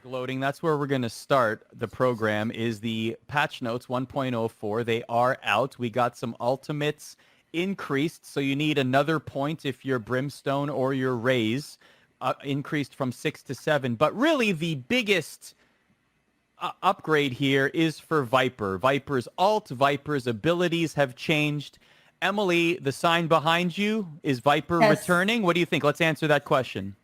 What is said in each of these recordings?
loading. That's where we're going to start the program is the patch notes 1.04. They are out. We got some ultimates increased. So you need another point if you're Brimstone or your Raze increased from 6 to 7. But really the biggest upgrade here is for Viper. Viper's ult, Viper's abilities have changed. Emily, the sign behind you, is Viper returning? What do you think? Let's answer that question.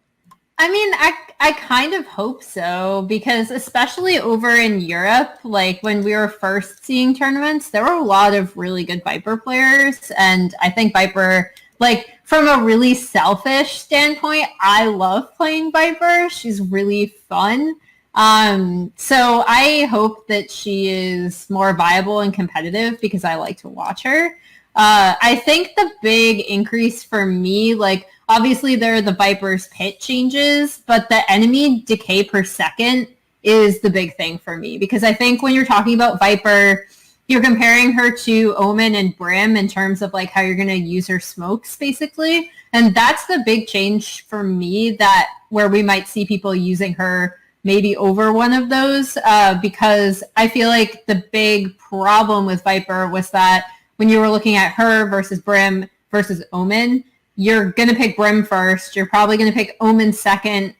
I mean, I kind of hope so, because especially over in Europe, like when we were first seeing tournaments, there were a lot of really good Viper players. And I think Viper, like from a really selfish standpoint, I love playing Viper. She's really fun. So I hope that she is more viable and competitive because I like to watch her. I think the big increase for me, like obviously there are the Viper's pit changes, but the enemy decay per second is the big thing for me because I think when you're talking about Viper, you're comparing her to Omen and Brim in terms of like how you're going to use her smokes basically. And that's the big change for me that where we might see people using her maybe over one of those because I feel like the big problem with Viper was that when you were looking at her versus Brim versus Omen, you're going to pick Brim first. You're probably going to pick Omen second,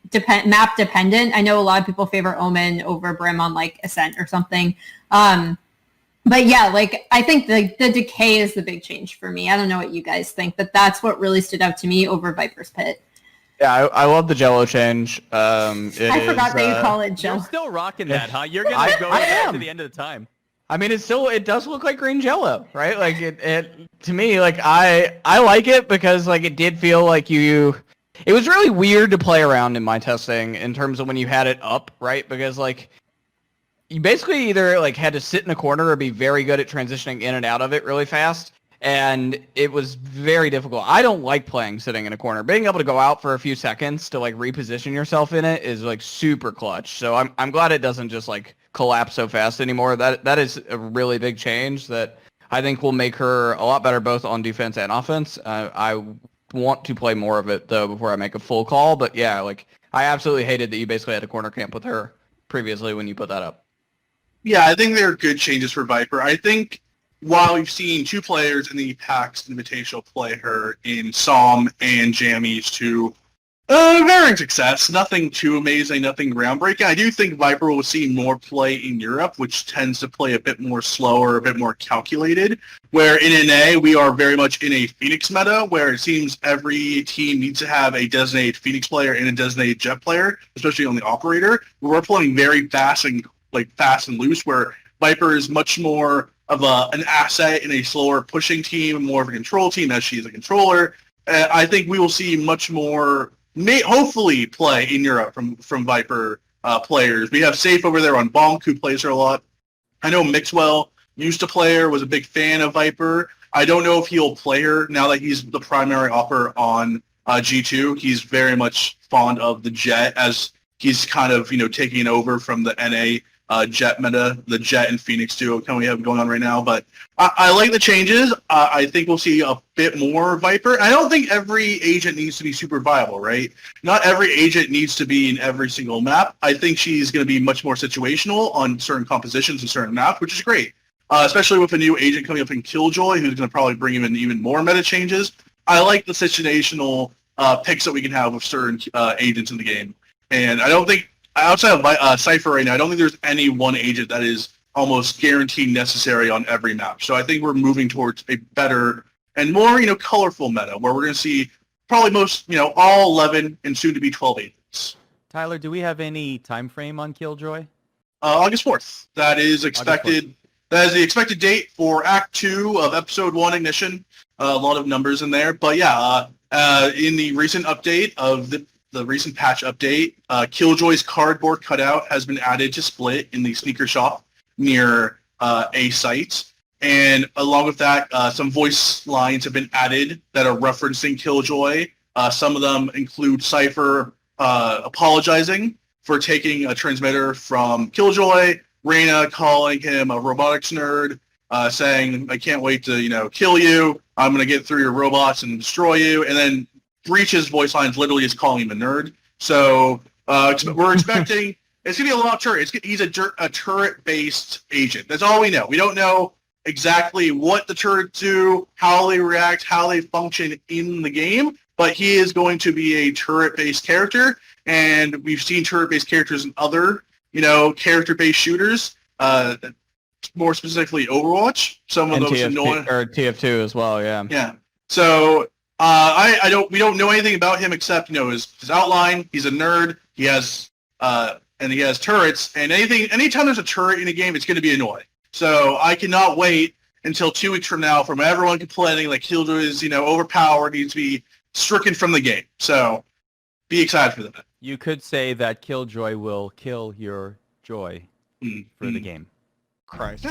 map dependent. I know a lot of people favor Omen over Brim on like Ascent or something. But yeah, like I think the decay is the big change for me. I don't know what you guys think, but that's what really stood out to me over Viper's Pit. Yeah, I love the Jello change. I forgot that you call it Jello. You're still rocking that, huh? You're going to go back to the end of the time. I mean, it does look like green Jello, right? Like it to me, like I like it because like it did feel like it was really weird to play around in my testing in terms of when you had it up, right? Because like you basically either like had to sit in a corner or be very good at transitioning in and out of it really fast. And it was very difficult. I don't like playing sitting in a corner. Being able to go out for a few seconds to like reposition yourself in it is like super clutch. So I'm glad it doesn't just like collapse so fast anymore. That is a really big change that I think will make her a lot better both on defense and offense. I want to play more of it though before I make a full call. But yeah, like I absolutely hated that you basically had a corner camp with her previously when you put that up. Yeah, I think they're good changes for Viper. I think while we've seen two players in the PAX Invitational play her in Psalm and Jammies to varying success, nothing too amazing, nothing groundbreaking. I do think Viper will see more play in Europe, which tends to play a bit more slower, a bit more calculated, where in NA we are very much in a Phoenix meta, where it seems every team needs to have a designated Phoenix player and a designated Jet player, especially on the operator. We're playing very fast and loose, where Viper is much more of an asset in a slower pushing team, more of a control team as she is a controller. I think we will see much more, hopefully, play in Europe from Viper players. We have Safe over there on Bonk, who plays her a lot. I know Mixwell used to play her, was a big fan of Viper. I don't know if he'll play her now that he's the primary offer on G2. He's very much fond of the Jet as he's kind of, taking over from the NA Jet meta, the Jet and Phoenix duo we have going on right now. But I like the changes. I think we'll see a bit more Viper. I don't think every agent needs to be super viable, right? Not every agent needs to be in every single map. I think she's going to be much more situational on certain compositions and certain maps, which is great. Especially with a new agent coming up in Killjoy, who's going to probably bring in even more meta changes. I like the situational picks that we can have with certain agents in the game. And I don't think, outside of Cypher right now, I don't think there's any one agent that is almost guaranteed necessary on every map. So I think we're moving towards a better and more, colorful meta where we're going to see probably most, all 11 and soon to be 12 agents. Tyler, do we have any time frame on Killjoy? August 4th. That is expected. That is the expected date for Act 2 of Episode 1 Ignition. A lot of numbers in there. But yeah, in the recent update of the recent patch update, Killjoy's cardboard cutout has been added to Split in the sneaker shop near a site. And along with that, some voice lines have been added that are referencing Killjoy. Some of them include Cypher apologizing for taking a transmitter from Killjoy, Reyna calling him a robotics nerd, saying, I can't wait to, kill you. I'm going to get through your robots and destroy you. And then Breach's voice lines literally is calling him a nerd. So we're expecting It's going to be a lot of turret. He's a turret-based agent. That's all we know. We don't know exactly what the turrets do, how they react, how they function in the game, but he is going to be a turret-based character, and we've seen turret-based characters in other, character-based shooters, more specifically Overwatch. Some of those annoying... or TF2 as well, yeah. Yeah. So we don't know anything about him except his outline. He's a nerd. He has he has turrets, and anytime there's a turret in a game, it's going to be annoying. So I cannot wait until 2 weeks from now from everyone complaining like Killjoy is overpowered, needs to be stricken from the game. So be excited for that. You could say that Killjoy will kill your joy for the game. Christ.